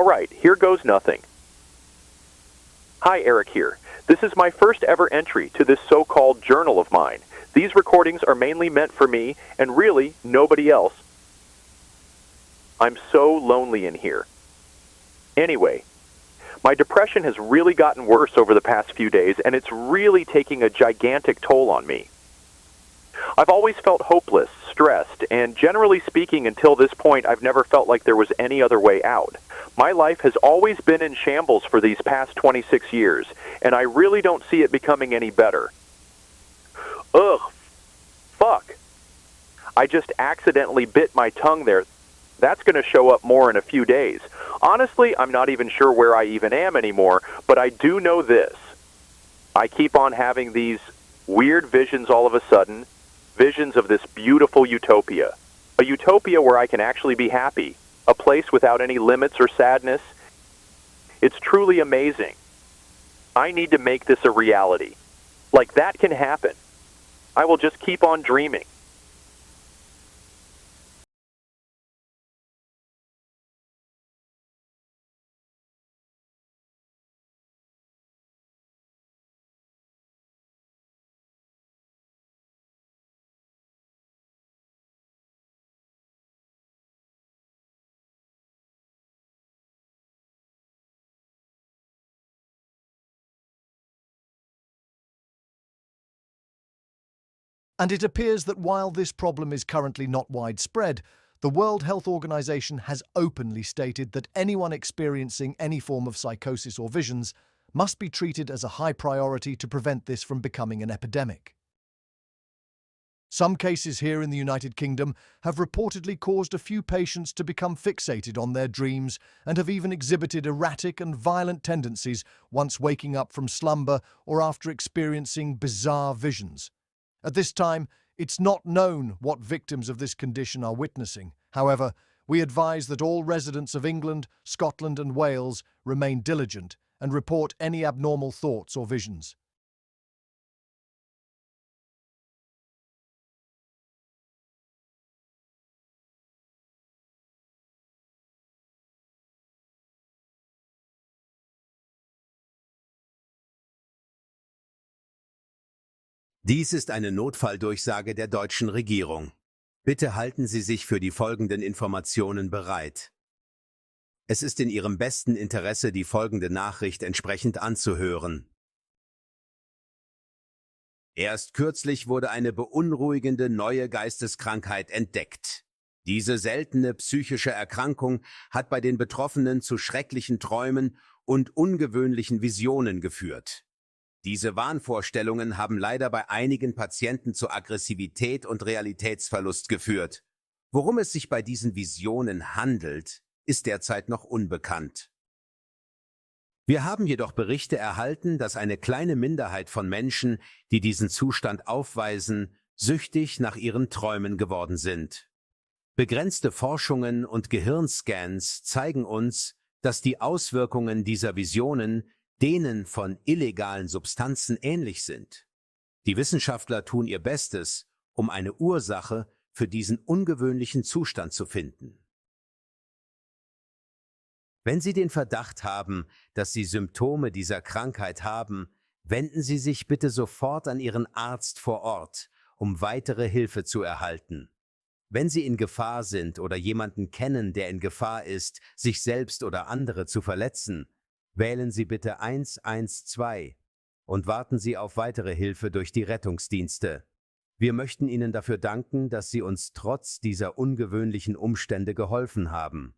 Alright, here goes nothing. Hi, Eric here. This is my first ever entry to this so-called journal of mine. These recordings are mainly meant for me, and really, nobody else. I'm so lonely in here. Anyway, my depression has really gotten worse over the past few days, and it's really taking a gigantic toll on me. I've always felt hopeless, stressed, and generally speaking, until this point, I've never felt like there was any other way out. My life has always been in shambles for these past 26 years, and I really don't see it becoming any better. Ugh. Fuck. I just accidentally bit my tongue there. That's going to show up more in a few days. Honestly, I'm not even sure where I even am anymore, but I do know this. I keep on having these weird visions all of a sudden, visions of this beautiful utopia. A utopia where I can actually be happy, a place without any limits or sadness. It's truly amazing. I need to make this a reality. Like, that can happen. I will just keep on dreaming. And it appears that while this problem is currently not widespread, the World Health Organization has openly stated that anyone experiencing any form of psychosis or visions must be treated as a high priority to prevent this from becoming an epidemic. Some cases here in the United Kingdom have reportedly caused a few patients to become fixated on their dreams and have even exhibited erratic and violent tendencies once waking up from slumber or after experiencing bizarre visions. At this time, it's not known what victims of this condition are witnessing. However, we advise that all residents of England, Scotland and Wales remain diligent and report any abnormal thoughts or visions. Dies ist eine Notfalldurchsage der deutschen Regierung. Bitte halten Sie sich für die folgenden Informationen bereit. Es ist in Ihrem besten Interesse, die folgende Nachricht entsprechend anzuhören. Erst kürzlich wurde eine beunruhigende neue Geisteskrankheit entdeckt. Diese seltene psychische Erkrankung hat bei den Betroffenen zu schrecklichen Träumen und ungewöhnlichen Visionen geführt. Diese Wahnvorstellungen haben leider bei einigen Patienten zu Aggressivität und Realitätsverlust geführt. Worum es sich bei diesen Visionen handelt, ist derzeit noch unbekannt. Wir haben jedoch Berichte erhalten, dass eine kleine Minderheit von Menschen, die diesen Zustand aufweisen, süchtig nach ihren Träumen geworden sind. Begrenzte Forschungen und Gehirnscans zeigen uns, dass die Auswirkungen dieser Visionen denen von illegalen Substanzen ähnlich sind. Die Wissenschaftler tun ihr Bestes, um eine Ursache für diesen ungewöhnlichen Zustand zu finden. Wenn Sie den Verdacht haben, dass Sie Symptome dieser Krankheit haben, wenden Sie sich bitte sofort an Ihren Arzt vor Ort, um weitere Hilfe zu erhalten. Wenn Sie in Gefahr sind oder jemanden kennen, der in Gefahr ist, sich selbst oder andere zu verletzen, wählen Sie bitte 112 und warten Sie auf weitere Hilfe durch die Rettungsdienste. Wir möchten Ihnen dafür danken, dass Sie uns trotz dieser ungewöhnlichen Umstände geholfen haben.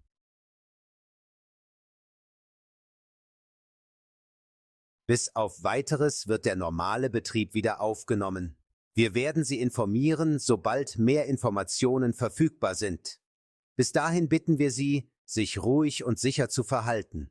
Bis auf Weiteres wird der normale Betrieb wieder aufgenommen. Wir werden Sie informieren, sobald mehr Informationen verfügbar sind. Bis dahin bitten wir Sie, sich ruhig und sicher zu verhalten.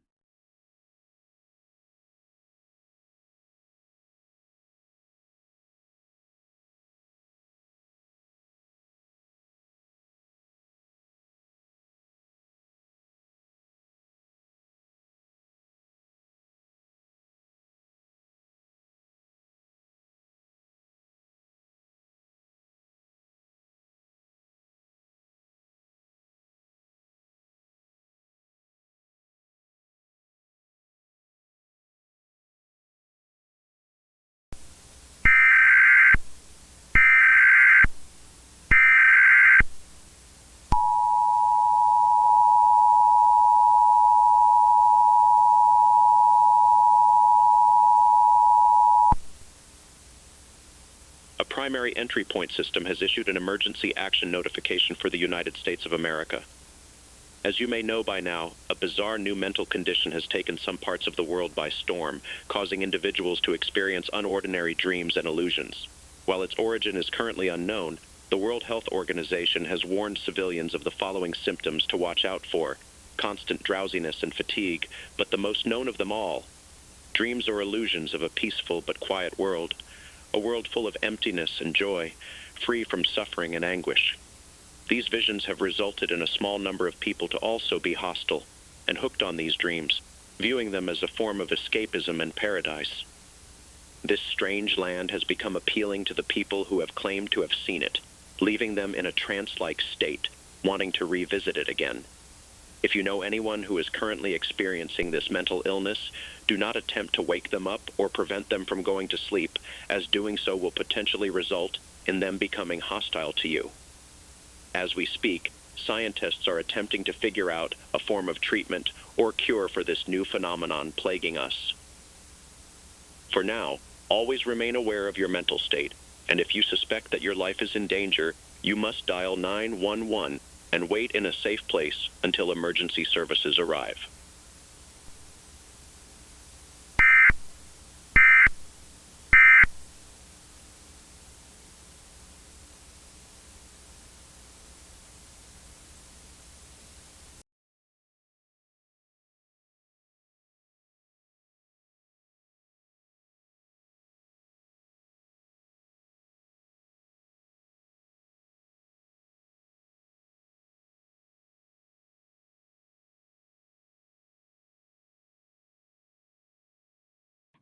primary entry point system has issued an emergency action notification for the United States of America. As you may know by now, a bizarre new mental condition has taken some parts of the world by storm, causing individuals to experience unordinary dreams and illusions. While its origin is currently unknown, the World Health Organization has warned civilians of the following symptoms to watch out for: constant drowsiness and fatigue, but the most known of them all, dreams or illusions of a peaceful but quiet world, a world full of emptiness and joy, free from suffering and anguish. These visions have resulted in a small number of people to also be hostile and hooked on these dreams, viewing them as a form of escapism and paradise. This strange land has become appealing to the people who have claimed to have seen it, leaving them in a trance-like state, wanting to revisit it again. If you know anyone who is currently experiencing this mental illness, do not attempt to wake them up or prevent them from going to sleep, as doing so will potentially result in them becoming hostile to you. As we speak, scientists are attempting to figure out a form of treatment or cure for this new phenomenon plaguing us. For now, always remain aware of your mental state, and if you suspect that your life is in danger, you must dial 911 and wait in a safe place until emergency services arrive.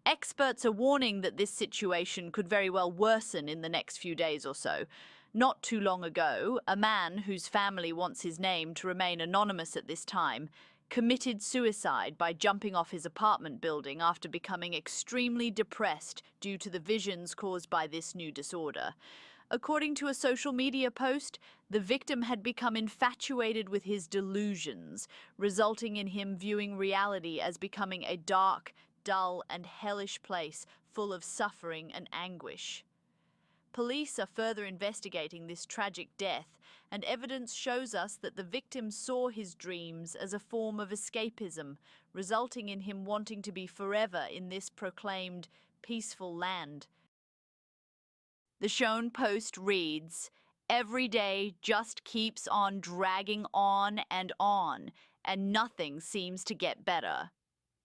Experts are warning that this situation could very well worsen in the next few days or so. Not too long ago, a man whose family wants his name to remain anonymous at this time committed suicide by jumping off his apartment building after becoming extremely depressed due to the visions caused by this new disorder. According to a social media post, the victim had become infatuated with his delusions, resulting in him viewing reality as becoming a dark, dull and hellish place full of suffering and anguish. Police are further investigating this tragic death, and evidence shows us that the victim saw his dreams as a form of escapism, resulting in him wanting to be forever in this proclaimed peaceful land. The shown post reads, "Every day just keeps on dragging on, and nothing seems to get better.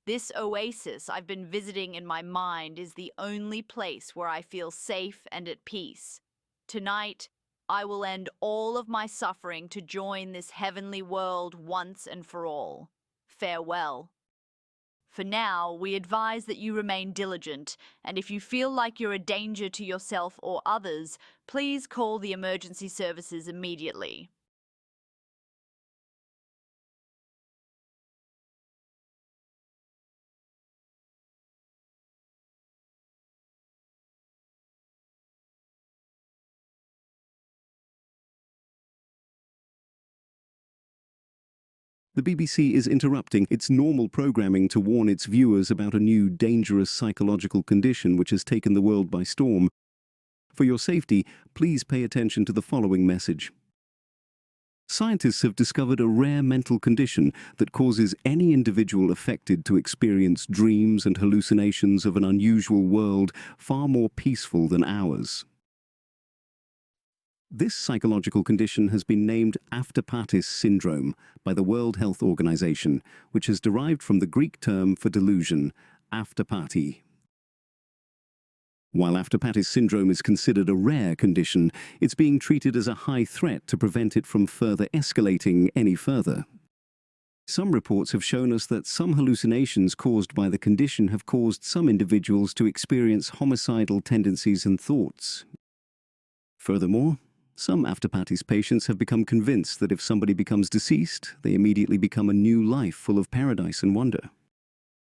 This oasis I've been visiting in my mind is the only place where I feel safe and at peace. Tonight, I will end all of my suffering to join this heavenly world once and for all. Farewell." For now, we advise that you remain diligent, and if you feel like you're a danger to yourself or others, please call the emergency services immediately. The BBC is interrupting its normal programming to warn its viewers about a new dangerous psychological condition which has taken the world by storm. For your safety, please pay attention to the following message. Scientists have discovered a rare mental condition that causes any individual affected to experience dreams and hallucinations of an unusual world far more peaceful than ours. This psychological condition has been named after-partis syndrome by the World Health Organization, which has derived from the Greek term for delusion, after-party. While after-partis syndrome is considered a rare condition, it's being treated as a high threat to prevent it from further escalating any further. Some reports have shown us that some hallucinations caused by the condition have caused some individuals to experience homicidal tendencies and thoughts. Furthermore, some after-partis patients have become convinced that if somebody becomes deceased, they immediately become a new life full of paradise and wonder.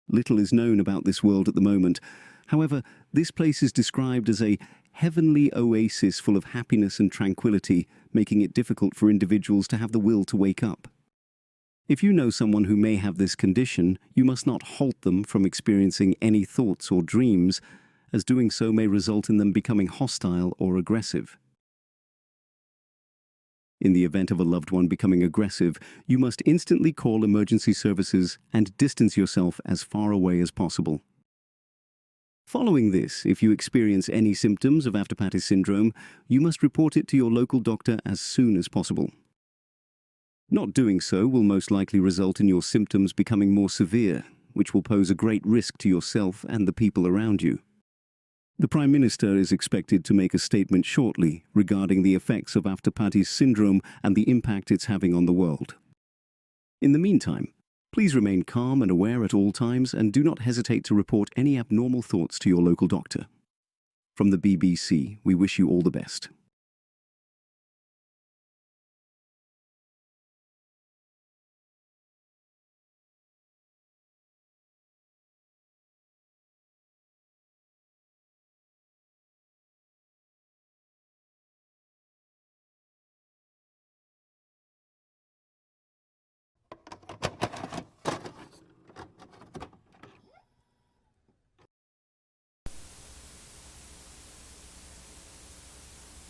Little is known about this world at the moment. However, this place is described as a heavenly oasis full of happiness and tranquility, making it difficult for individuals to have the will to wake up. If you know someone who may have this condition, you must not halt them from experiencing any thoughts or dreams, as doing so may result in them becoming hostile or aggressive. In the event of a loved one becoming aggressive, you must instantly call emergency services and distance yourself as far away as possible. Following this, if you experience any symptoms of After-Pattis syndrome, you must report it to your local doctor as soon as possible. Not doing so will most likely result in your symptoms becoming more severe, which will pose a great risk to yourself and the people around you. The Prime Minister is expected to make a statement shortly regarding the effects of After-Pattis syndrome and the impact it's having on the world. In the meantime, please remain calm and aware at all times and do not hesitate to report any abnormal thoughts to your local doctor. From the BBC, we wish you all the best.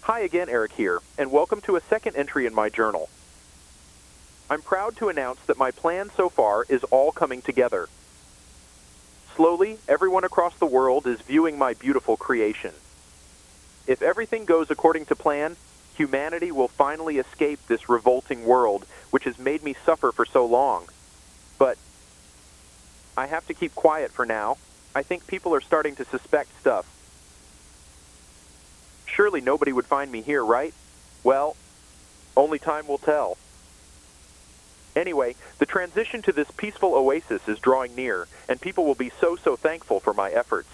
Hi again, Eric here, and welcome to a second entry in my journal. I'm proud to announce that my plan so far is all coming together. Slowly, everyone across the world is viewing my beautiful creation. If everything goes according to plan, humanity will finally escape this revolting world which has made me suffer for so long. But I have to keep quiet for now. I think people are starting to suspect stuff. Surely nobody would find me here, right? Well, only time will tell. Anyway, the transition to this peaceful oasis is drawing near, and people will be so thankful for my efforts.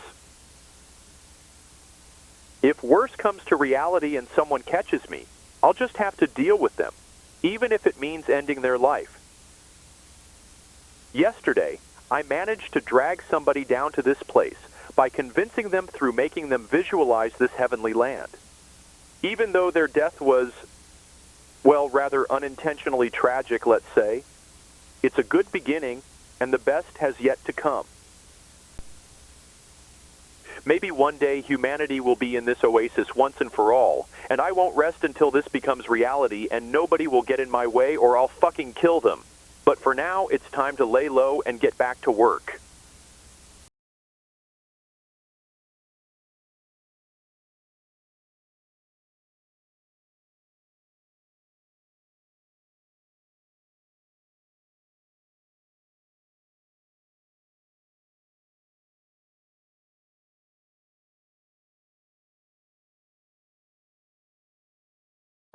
If worse comes to reality and someone catches me, I'll just have to deal with them, even if it means ending their life. Yesterday, I managed to drag somebody down to this place by convincing them through making them visualize this heavenly land. Even though their death was, well, rather unintentionally tragic, let's say, it's a good beginning, and the best has yet to come. Maybe one day humanity will be in this oasis once and for all, and I won't rest until this becomes reality, and nobody will get in my way or I'll fucking kill them. But for now, it's time to lay low and get back to work.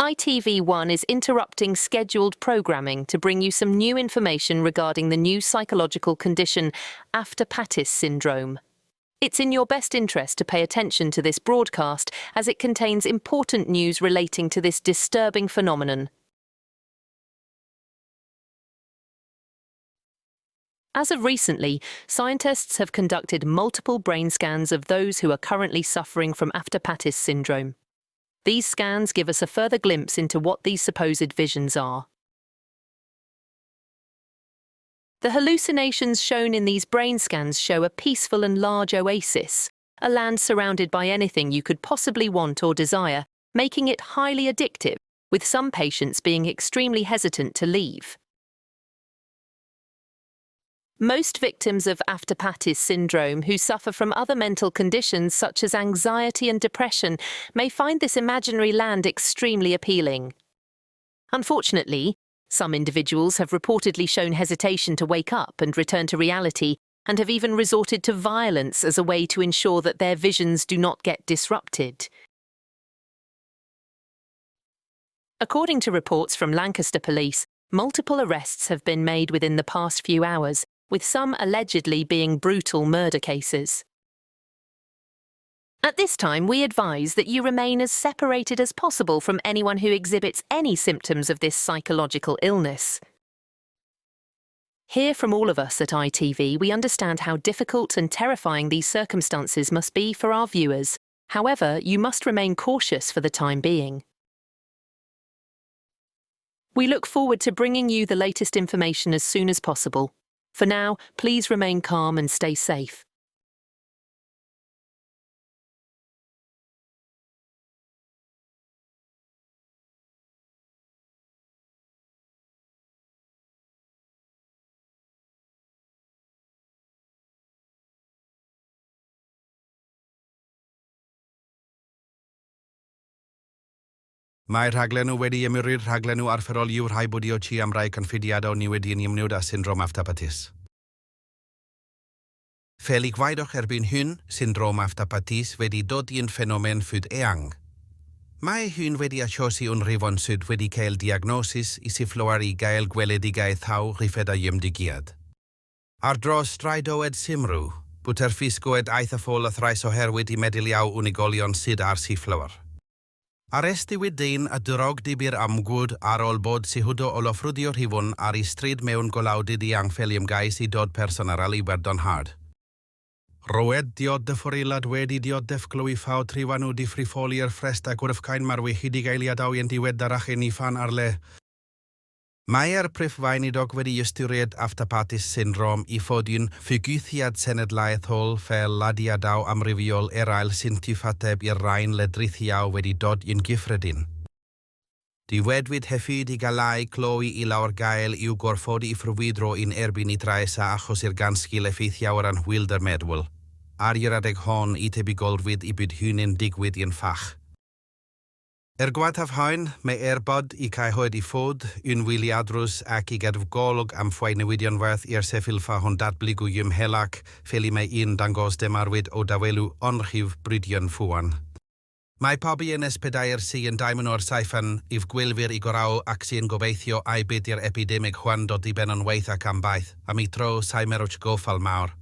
ITV1 is interrupting scheduled programming to bring you some new information regarding the new psychological condition, After-Pattis syndrome. It's in your best interest to pay attention to this broadcast as it contains important news relating to this disturbing phenomenon. As of recently, scientists have conducted multiple brain scans of those who are currently suffering from After-Pattis syndrome. These scans give us a further glimpse into what these supposed visions are. The hallucinations shown in these brain scans show a peaceful and large oasis, a land surrounded by anything you could possibly want or desire, making it highly addictive, with some patients being extremely hesitant to leave. Most victims of After-Pattis syndrome who suffer from other mental conditions such as anxiety and depression may find this imaginary land extremely appealing. Unfortunately, some individuals have reportedly shown hesitation to wake up and return to reality and have even resorted to violence as a way to ensure that their visions do not get disrupted. According to reports from Lancaster Police, multiple arrests have been made within the past few hours, with some allegedly being brutal murder cases. At this time, we advise that you remain as separated as possible from anyone who exhibits any symptoms of this psychological illness. Here from all of us at ITV, we understand how difficult and terrifying these circumstances must be for our viewers. However, you must remain cautious for the time being. We look forward to bringing you the latest information as soon as possible. For now, please remain calm and stay safe. Mae rhaglenw wedi ymwyrwyr rhaglenw arferol yw rhai bwdio chi am rai confidiadau ni wedi yn ymwneud â syndrom aftapatis. Fel I gwaedwch erbyn hyn, syndrom aftapatis wedi dod i'n ffenomen ffyd eang. Mae hyn wedi achosi yn rifon sydd wedi cael diagnosis I sifflwyr I gael gweledigaeth thaw rhyfed a ymdigiad. Ar dros straidoed simrw, bwter ffisgoed aeth y ffôl a thrais oherwydd I mediliaw unigolion sydd ar sifflwyr. Arestiwyd dyn a dyrog dibir amgwyd ar ôl bod syhudo o lofrwdio rhifon ar I stryd mewn golawdyd I angffelium gais I dod personarol I werdonhad. Roed diod dy ffwrilad wedi diod defglwy ffaw triwanw di ffrifoli'r ffrest a gwrfcain marwychyd I gaeliadaw i'n diweddarach yn ifan arle. Mae'r priffainidog wedi ystyried aftapatis syndrom I fod yn ffugithiad senedlaethol fel ladiadaw amrywiol eraill sy'n tifateb i'r rhain ledrithiaw wedi dod yn gyffredin. Diwedwyd hefyd I galau cloi I lawr gael i'w gorffodi I ffrwydro yn erbyn I drais a achos i'r gansgil effeithiawr yn hwylder medwyl. Ar i'r adeg hon I tebygolrwydd I byd hyn yn digwydd i'n ffach. Gwaithaf hyn, mae erbod I caihwyd I ffod, yn wyliadrws ac I gadfgolwg am ffwai newidion werth i'r seffilfa hon datblygu ymhelac fel I mae un dangos demarwyd o dawelw onrhyw brydion ffwan. Mae pobi yn espedair sy'n daimon o'r saifan if gwylfyr I goraw ac sy'n gobeithio ai bydd i'r epidemig hwan dod I ben o'n weith ac am baith, am I tro saimerwch gofal mawr.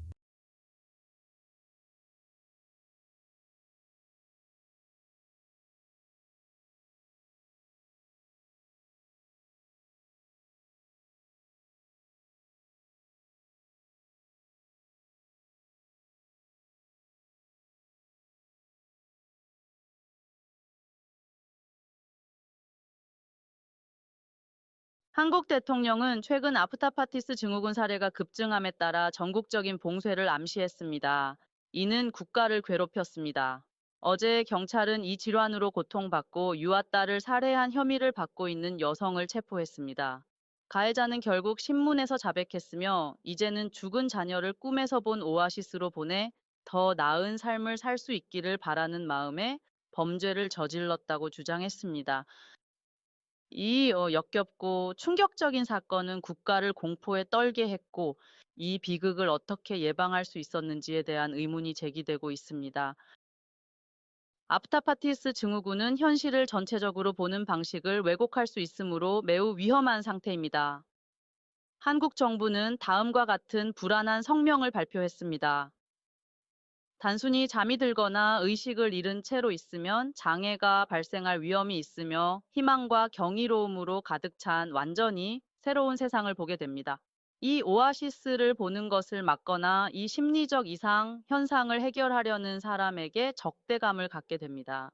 한국 대통령은 최근 아프타파티스 증후군 사례가 급증함에 따라 전국적인 봉쇄를 암시했습니다. 이는 국가를 괴롭혔습니다. 어제 경찰은 이 질환으로 고통받고 유아 딸을 살해한 혐의를 받고 있는 여성을 체포했습니다. 가해자는 결국 신문에서 자백했으며 이제는 죽은 자녀를 꿈에서 본 오아시스로 보내 더 나은 삶을 살 수 있기를 바라는 마음에 범죄를 저질렀다고 주장했습니다. 이 역겹고 충격적인 사건은 국가를 공포에 떨게 했고 이 비극을 어떻게 예방할 수 있었는지에 대한 의문이 제기되고 있습니다. 아프타파티스 증후군은 현실을 전체적으로 보는 방식을 왜곡할 수 있으므로 매우 위험한 상태입니다. 한국 정부는 다음과 같은 불안한 성명을 발표했습니다. 단순히 잠이 들거나 의식을 잃은 채로 있으면 장애가 발생할 위험이 있으며 희망과 경이로움으로 가득 찬 완전히 새로운 세상을 보게 됩니다. 이 오아시스를 보는 것을 막거나 이 심리적 이상 현상을 해결하려는 사람에게 적대감을 갖게 됩니다.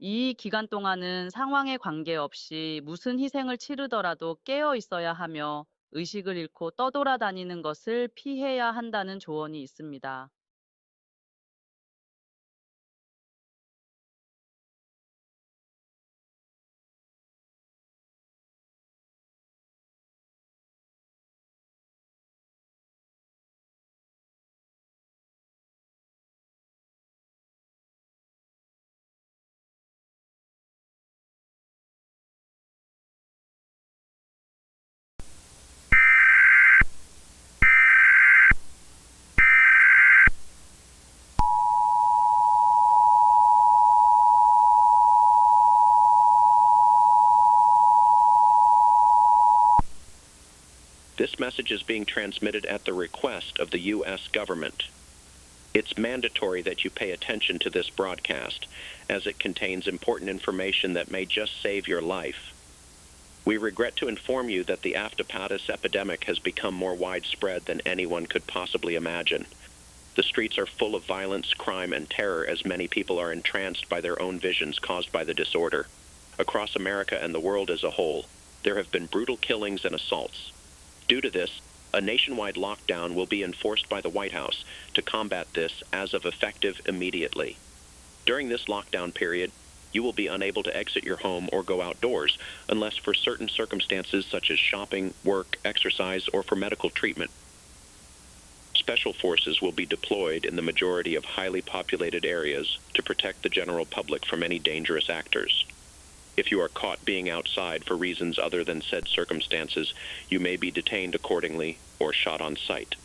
이 기간 동안은 상황에 관계없이 무슨 희생을 치르더라도 깨어 있어야 하며 의식을 잃고 떠돌아다니는 것을 피해야 한다는 조언이 있습니다. This message is being transmitted at the request of the U.S. government. It's mandatory that you pay attention to this broadcast, as it contains important information that may just save your life. We regret to inform you that the aftapatis epidemic has become more widespread than anyone could possibly imagine. The streets are full of violence, crime, and terror as many people are entranced by their own visions caused by the disorder. Across America and the world as a whole, there have been brutal killings and assaults. Due to this, a nationwide lockdown will be enforced by the White House to combat this as of effective immediately. During this lockdown period, you will be unable to exit your home or go outdoors unless for certain circumstances such as shopping, work, exercise, or for medical treatment. Special forces will be deployed in the majority of highly populated areas to protect the general public from any dangerous actors. If you are caught being outside for reasons other than said circumstances, you may be detained accordingly or shot on sight.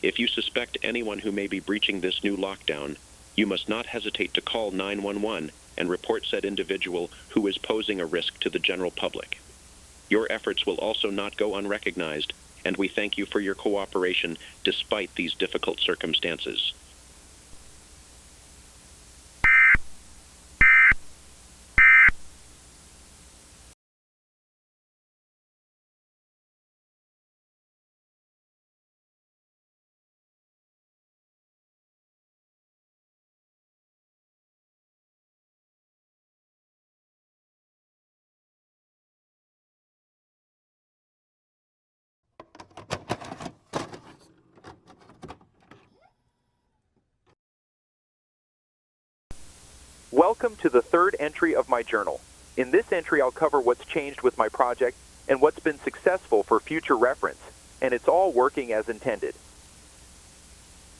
If you suspect anyone who may be breaching this new lockdown, you must not hesitate to call 911 and report said individual who is posing a risk to the general public. Your efforts will also not go unrecognized, and we thank you for your cooperation despite these difficult circumstances. Welcome to the third entry of my journal. In this entry, I'll cover what's changed with my project and what's been successful for future reference, and it's all working as intended.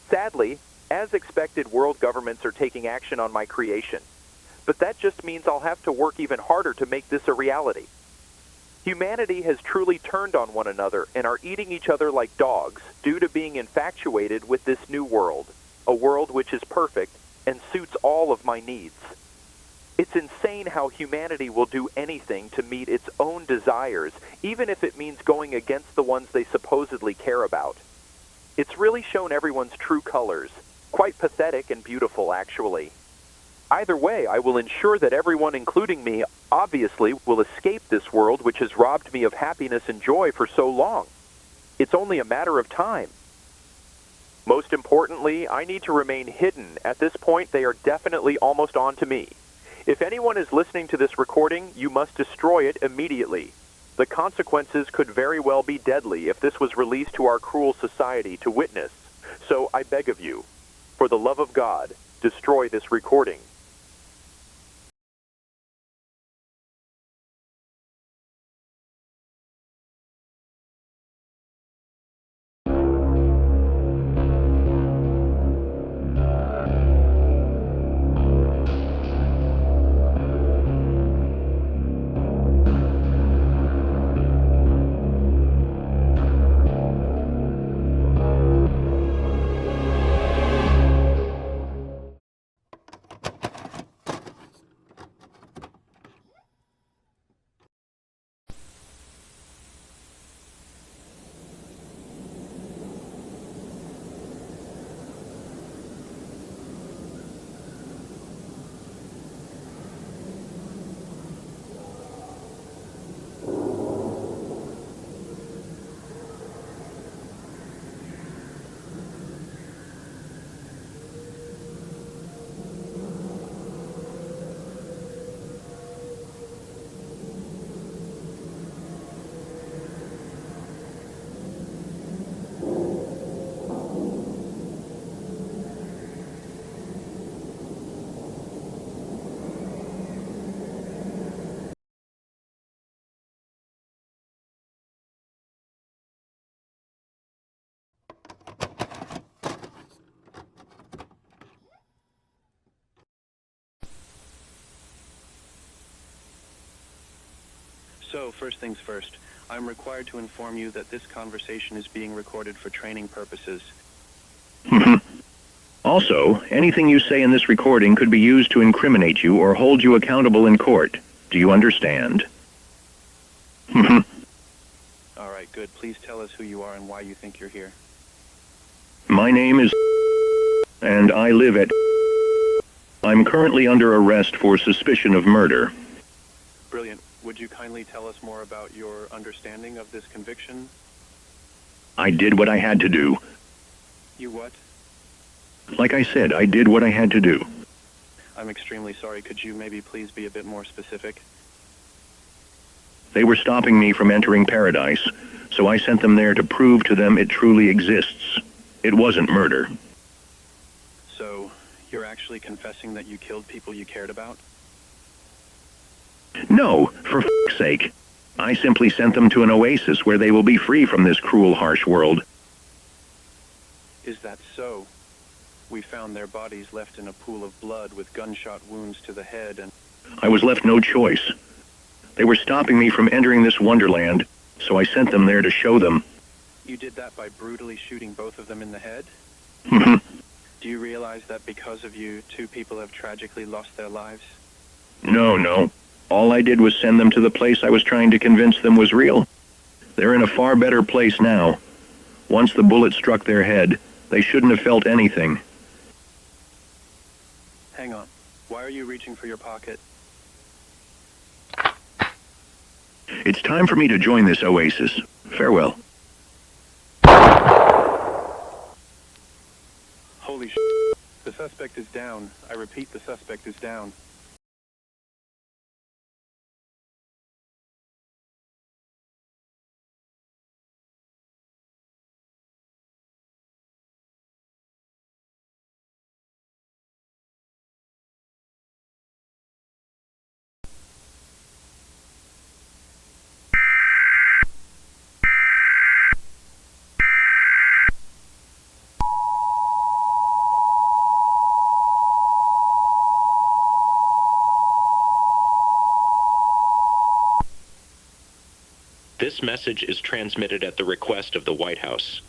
Sadly, as expected, world governments are taking action on my creation, but that just means I'll have to work even harder to make this a reality. Humanity has truly turned on one another and are eating each other like dogs due to being infatuated with this new world, a world which is perfect and suits all of my needs. It's insane how humanity will do anything to meet its own desires, even if it means going against the ones they supposedly care about. It's really shown everyone's true colors. Quite pathetic and beautiful, actually. Either way, I will ensure that everyone, including me, obviously will escape this world which has robbed me of happiness and joy for so long. It's only a matter of time. Most importantly, I need to remain hidden. At this point, they are definitely almost on to me. If anyone is listening to this recording, you must destroy it immediately. The consequences could very well be deadly if this was released to our cruel society to witness. So I beg of you, for the love of God, destroy this recording. So, first things first, I'm required to inform you that this conversation is being recorded for training purposes. Also, anything you say in this recording could be used to incriminate you or hold you accountable in court. Do you understand? All right, good. Please tell us who you are and why you think you're here. My name is and I live at I'm currently under arrest for suspicion of murder. Brilliant. Would you kindly tell us more about your understanding of this conviction? I did what I had to do. You what? Like I said, I did what I had to do. I'm extremely sorry. Could you maybe please be a bit more specific? They were stopping me from entering paradise, so I sent them there to prove to them it truly exists. It wasn't murder. So, you're actually confessing that you killed people you cared about? No, for f***'s sake. I simply sent them to an oasis where they will be free from this cruel, harsh world. Is that so? We found their bodies left in a pool of blood with gunshot wounds to the head and... I was left no choice. They were stopping me from entering this wonderland, so I sent them there to show them. You did that by brutally shooting both of them in the head? Mhm. Do you realize that because of you, 2 people have tragically lost their lives? No. All I did was send them to the place I was trying to convince them was real. They're in a far better place now. Once the bullet struck their head, they shouldn't have felt anything. Hang on. Why are you reaching for your pocket? It's time for me to join this Oasis. Farewell. Holy sh**. The suspect is down. I repeat, the suspect is down. This message is transmitted at the request of the White House.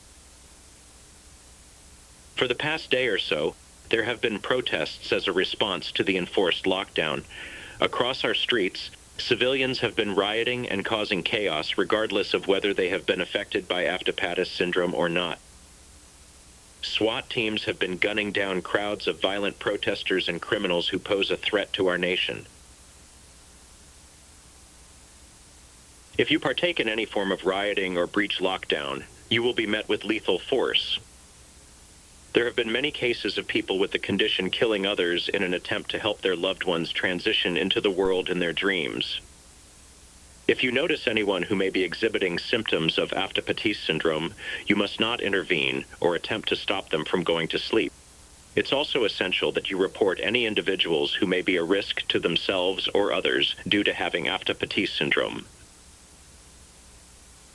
For the past day or so, there have been protests as a response to the enforced lockdown. Across our streets, civilians have been rioting and causing chaos regardless of whether they have been affected by after-patis syndrome or not. SWAT teams have been gunning down crowds of violent protesters and criminals who pose a threat to our nation. If you partake in any form of rioting or breach lockdown, you will be met with lethal force. There have been many cases of people with the condition killing others in an attempt to help their loved ones transition into the world in their dreams. If you notice anyone who may be exhibiting symptoms of after-patis syndrome, you must not intervene or attempt to stop them from going to sleep. It's also essential that you report any individuals who may be a risk to themselves or others due to having after-patis syndrome.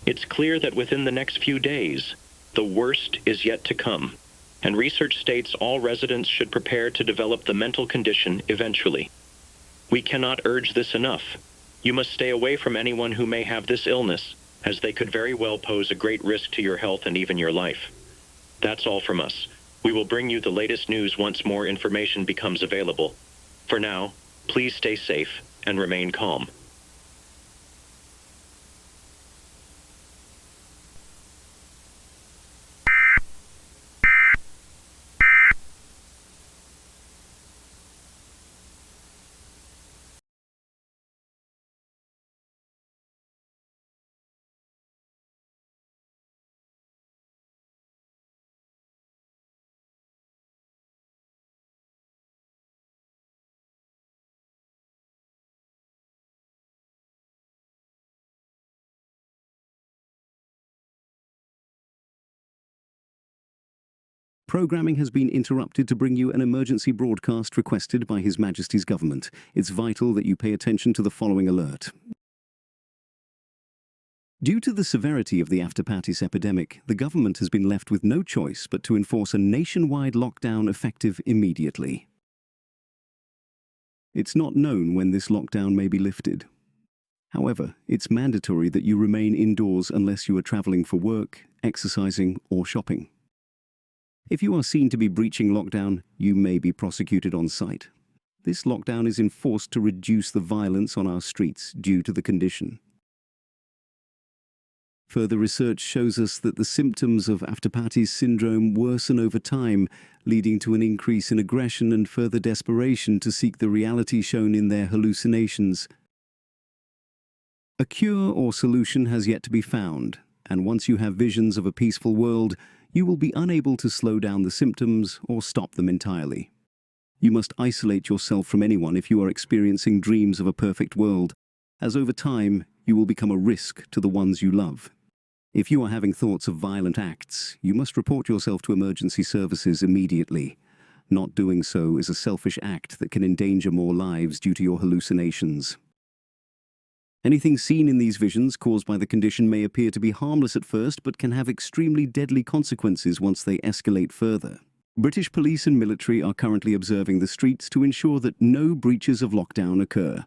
It's clear that within the next few days, the worst is yet to come, and research states all residents should prepare to develop the mental condition eventually. We cannot urge this enough. You must stay away from anyone who may have this illness, as they could very well pose a great risk to your health and even your life. That's all from us. We will bring you the latest news once more information becomes available. For now, please stay safe and remain calm. Programming has been interrupted to bring you an emergency broadcast requested by His Majesty's government. It's vital that you pay attention to the following alert. Due to the severity of the after-patis epidemic, the government has been left with no choice but to enforce a nationwide lockdown effective immediately. It's not known when this lockdown may be lifted. However, it's mandatory that you remain indoors unless you are traveling for work, exercising, or shopping. If you are seen to be breaching lockdown, you may be prosecuted on site. This lockdown is enforced to reduce the violence on our streets due to the condition. Further research shows us that the symptoms of after-patis syndrome worsen over time, leading to an increase in aggression and further desperation to seek the reality shown in their hallucinations. A cure or solution has yet to be found, and once you have visions of a peaceful world, you will be unable to slow down the symptoms or stop them entirely. You must isolate yourself from anyone if you are experiencing dreams of a perfect world, as over time you will become a risk to the ones you love. If you are having thoughts of violent acts, you must report yourself to emergency services immediately. Not doing so is a selfish act that can endanger more lives due to your hallucinations. Anything seen in these visions caused by the condition may appear to be harmless at first, but can have extremely deadly consequences once they escalate further. British police and military are currently observing the streets to ensure that no breaches of lockdown occur.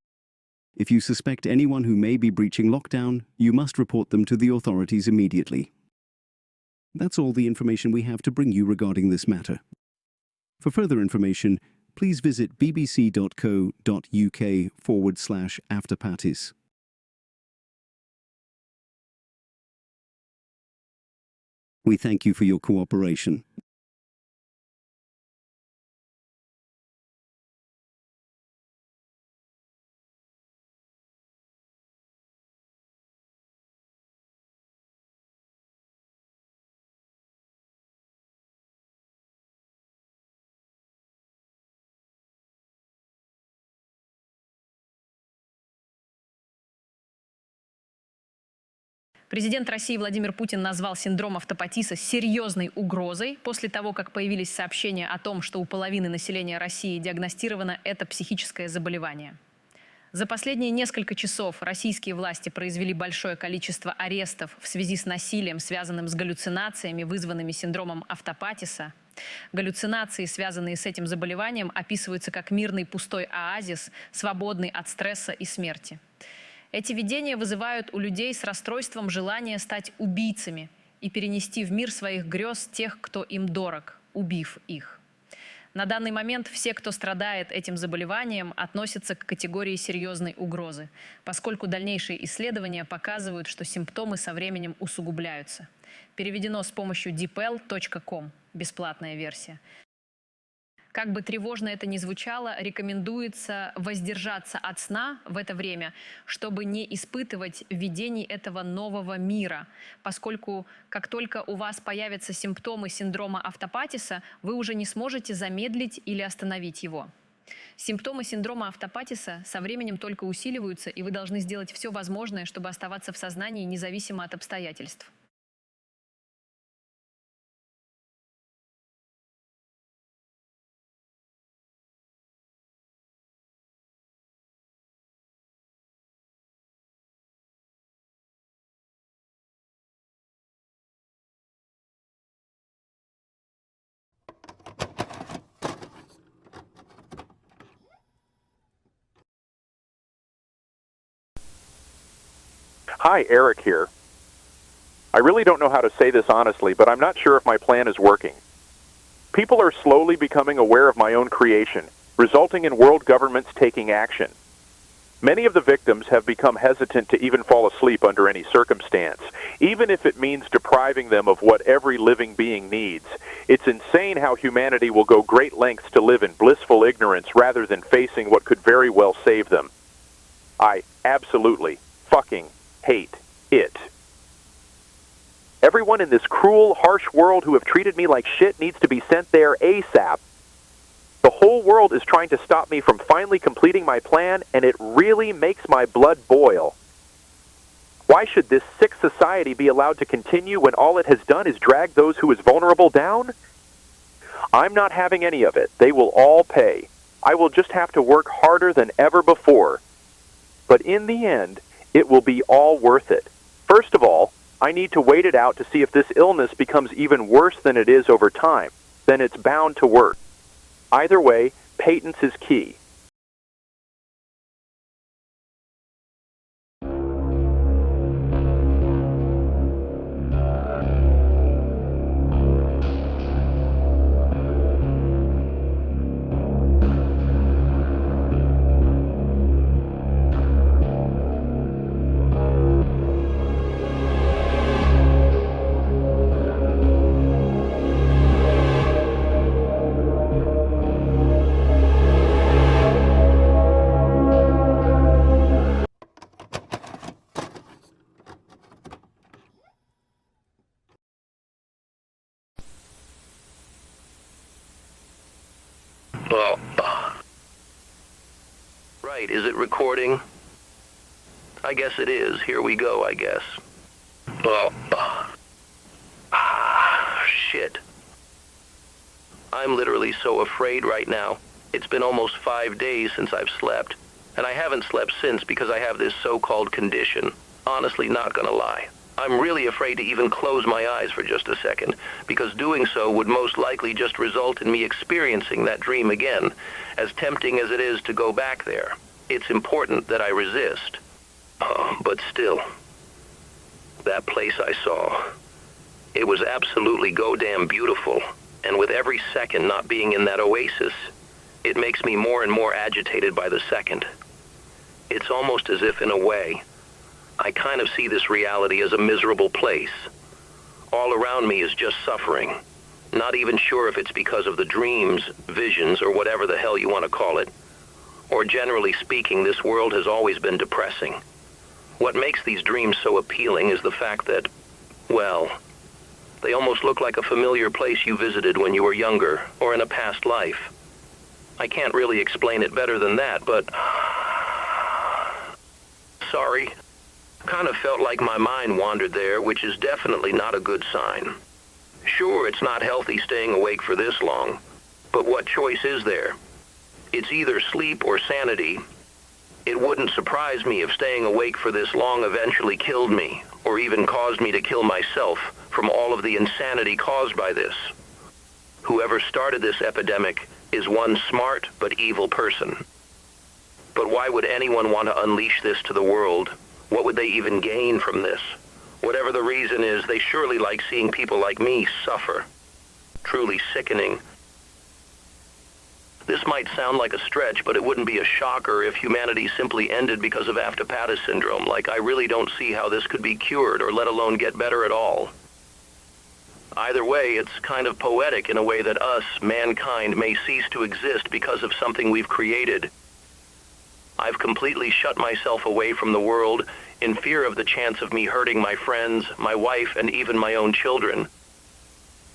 If you suspect anyone who may be breaching lockdown, you must report them to the authorities immediately. That's all the information we have to bring you regarding this matter. For further information, please visit bbc.co.uk/afterparties. We thank you for your cooperation. Президент России Владимир Путин назвал синдром автопатиса серьезной угрозой после того, как появились сообщения о том, что у половины населения России диагностировано это психическое заболевание. За последние несколько часов российские власти произвели большое количество арестов в связи с насилием, связанным с галлюцинациями, вызванными синдромом автопатиса. Галлюцинации, связанные с этим заболеванием, описываются как мирный пустой оазис, свободный от стресса и смерти. Эти видения вызывают у людей с расстройством желание стать убийцами и перенести в мир своих грез тех, кто им дорог, убив их. На данный момент все, кто страдает этим заболеванием, относятся к категории серьезной угрозы, поскольку дальнейшие исследования показывают, что симптомы со временем усугубляются. Переведено с помощью deepl.com, бесплатная версия. Как бы тревожно это ни звучало, рекомендуется воздержаться от сна в это время, чтобы не испытывать видений этого нового мира, поскольку как только у вас появятся симптомы синдрома автопатиса, вы уже не сможете замедлить или остановить его. Симптомы синдрома автопатиса со временем только усиливаются, и вы должны сделать все возможное, чтобы оставаться в сознании независимо от обстоятельств. Hi, Eric here. I really don't know how to say this honestly, but I'm not sure if my plan is working. People are slowly becoming aware of my own creation, resulting in world governments taking action. Many of the victims have become hesitant to even fall asleep under any circumstance, even if it means depriving them of what every living being needs. It's insane how humanity will go great lengths to live in blissful ignorance rather than facing what could very well save them. I absolutely fucking hate it. Everyone in this cruel, harsh world who have treated me like shit needs to be sent there ASAP. The whole world is trying to stop me from finally completing my plan, and it really makes my blood boil. Why should this sick society be allowed to continue when all it has done is drag those who is vulnerable down? I'm not having any of it. They will all pay. I will just have to work harder than ever before. But in the end, it will be all worth it. First of all, I need to wait it out to see if this illness becomes even worse than it is over time. Then it's bound to work. Either way, patience is key. Right, is it recording? I guess it is. Here we go, I guess. Shit. I'm literally so afraid right now. It's been almost 5 days since I've slept, and I haven't slept since because I have this so-called condition. Honestly, not gonna lie. I'm really afraid to even close my eyes for just a second, because doing so would most likely just result in me experiencing that dream again, as tempting as it is to go back there. It's important that I resist. But still, that place I saw, it was absolutely goddamn beautiful, and with every second not being in that oasis, it makes me more and more agitated by the second. It's almost as if, in a way, I kind of see this reality as a miserable place. All around me is just suffering. Not even sure if it's because of the dreams, visions, or whatever the hell you want to call it. Or generally speaking, this world has always been depressing. What makes these dreams so appealing is the fact that, well, they almost look like a familiar place you visited when you were younger, or in a past life. I can't really explain it better than that, but... Sorry. Kind of felt like my mind wandered there, which is definitely not a good sign. Sure, it's not healthy staying awake for this long, but what choice is there? It's either sleep or sanity. It wouldn't surprise me if staying awake for this long eventually killed me, or even caused me to kill myself from all of the insanity caused by this. Whoever started this epidemic is one smart but evil person. But why would anyone want to unleash this to the world? What would they even gain from this? Whatever the reason is, they surely like seeing people like me suffer. Truly sickening. This might sound like a stretch, but it wouldn't be a shocker if humanity simply ended because of after-Pattis syndrome. Like, I really don't see how this could be cured, or let alone get better at all. Either way, it's kind of poetic in a way that us, mankind, may cease to exist because of something we've created. I've completely shut myself away from the world in fear of the chance of me hurting my friends, my wife, and even my own children.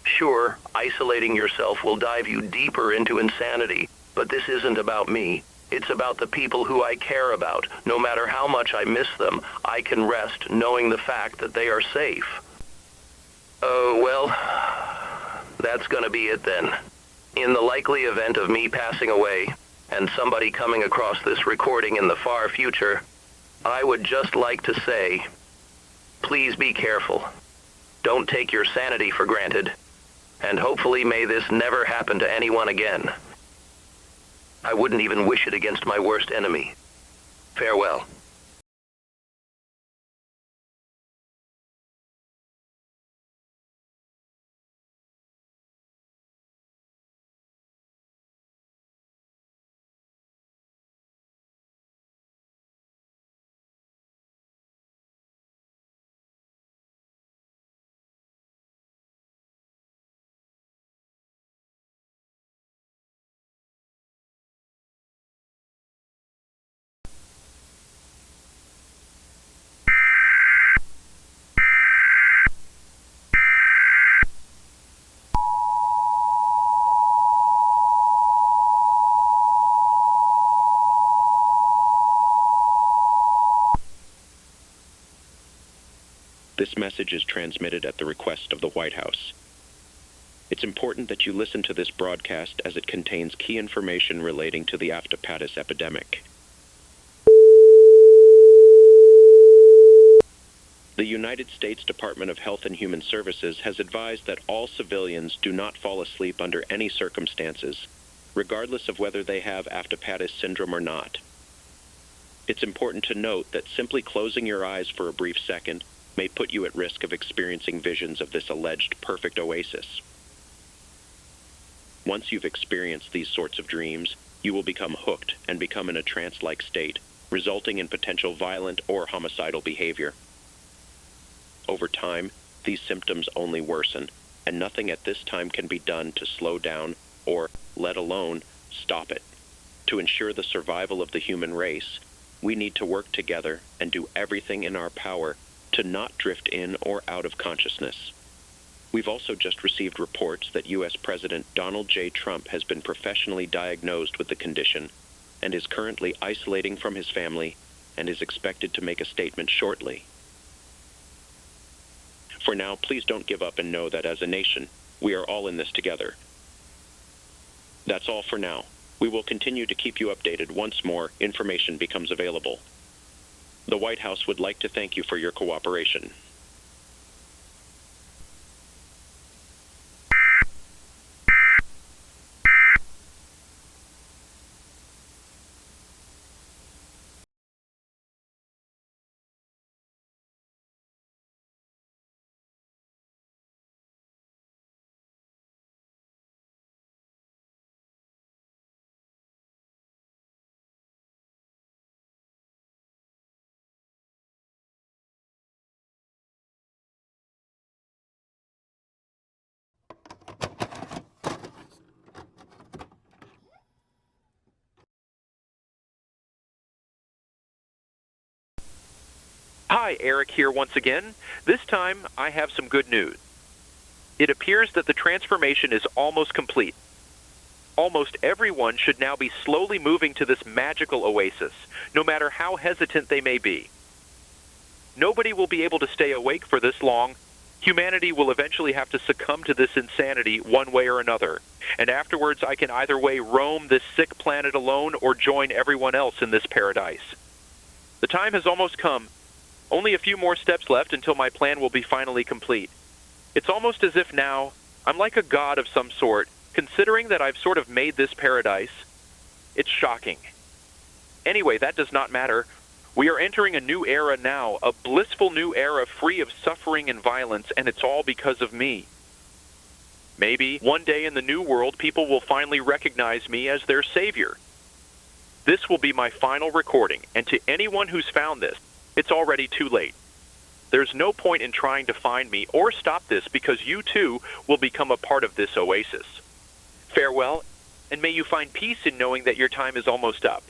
Sure, isolating yourself will dive you deeper into insanity, but this isn't about me. It's about the people who I care about. No matter how much I miss them, I can rest knowing the fact that they are safe. Oh, well, that's gonna be it then. In the likely event of me passing away, and somebody coming across this recording in the far future, I would just like to say, please be careful. Don't take your sanity for granted. And hopefully may this never happen to anyone again. I wouldn't even wish it against my worst enemy. Farewell. This message is transmitted at the request of the White House. It's important that you listen to this broadcast as it contains key information relating to the after-Pattis epidemic. The United States Department of Health and Human Services has advised that all civilians do not fall asleep under any circumstances, regardless of whether they have after-Pattis syndrome or not. It's important to note that simply closing your eyes for a brief second may put you at risk of experiencing visions of this alleged perfect oasis. Once you've experienced these sorts of dreams, you will become hooked and become in a trance-like state, resulting in potential violent or homicidal behavior. Over time, these symptoms only worsen, and nothing at this time can be done to slow down or, let alone, stop it. To ensure the survival of the human race, we need to work together and do everything in our power to not drift in or out of consciousness. We've also just received reports that U.S. President Donald J. Trump has been professionally diagnosed with the condition and is currently isolating from his family and is expected to make a statement shortly. For now, please don't give up and know that as a nation, we are all in this together. That's all for now. We will continue to keep you updated once more information becomes available. The White House would like to thank you for your cooperation. Hi, Eric here once again. This time, I have some good news. It appears that the transformation is almost complete. Almost everyone should now be slowly moving to this magical oasis, no matter how hesitant they may be. Nobody will be able to stay awake for this long. Humanity will eventually have to succumb to this insanity one way or another, and afterwards I can either way roam this sick planet alone or join everyone else in this paradise. The time has almost come. Only a few more steps left until my plan will be finally complete. It's almost as if now I'm like a god of some sort, considering that I've sort of made this paradise. It's shocking. Anyway, that does not matter. We are entering a new era now, a blissful new era free of suffering and violence, and it's all because of me. Maybe one day in the new world, people will finally recognize me as their savior. This will be my final recording, and to anyone who's found this, it's already too late. There's no point in trying to find me or stop this because you too will become a part of this oasis. Farewell, and may you find peace in knowing that your time is almost up.